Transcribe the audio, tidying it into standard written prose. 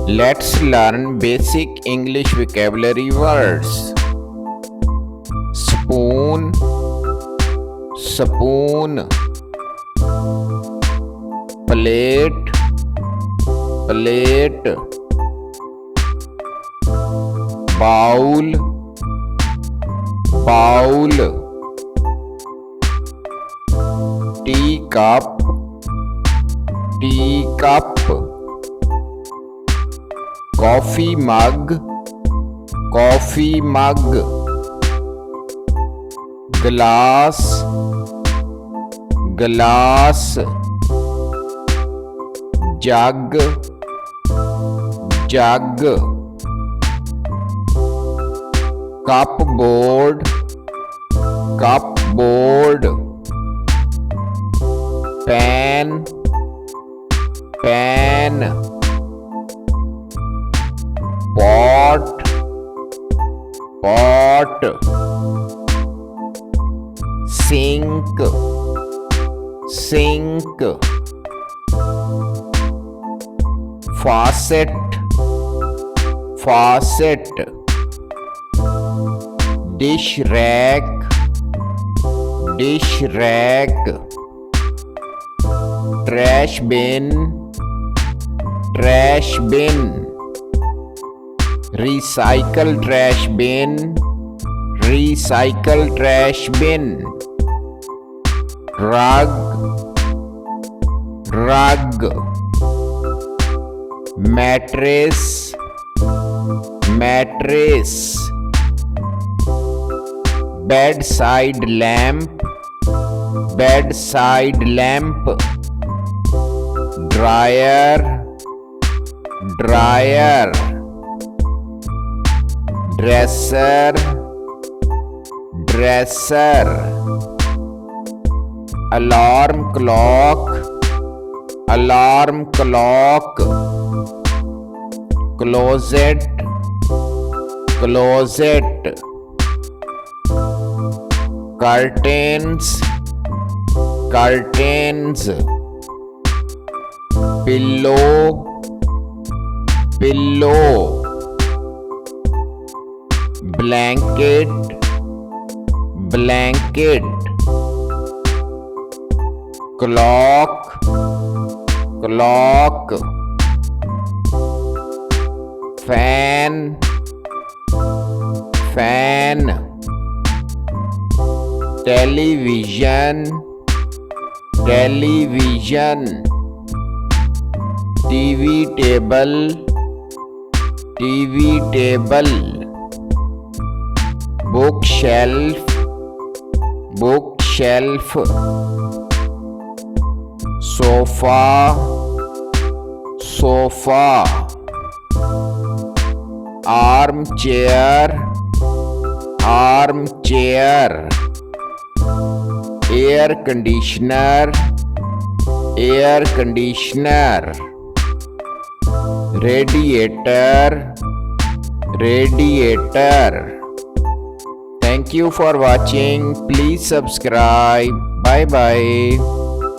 Let's learn basic English vocabulary words. Spoon, spoon. Plate, plate. Bowl, bowl. Teacup, teacup. Coffee mug, coffee mug. Glass, glass. Jug, jug. Cupboard, cupboard. Pan, pan. Pot, pot. Sink, sink. Faucet, faucet. Dish rack, dish rack. Trash bin, trash bin. Recycle trash bin, recycle trash bin. Rug, rug. Mattress, mattress. Bedside lamp, bedside lamp. Dryer, dryer. Dresser, dresser. Alarm clock, alarm clock. Closet, closet. Curtains, curtains. Pillow, pillow. Blanket, blanket. Clock, clock. Fan, fan. Television, television. TV table, TV table. Bookshelf, bookshelf. Sofa, sofa. Armchair, armchair. Air conditioner, air conditioner. Radiator, radiator. Thank you for watching. Please subscribe. Bye bye.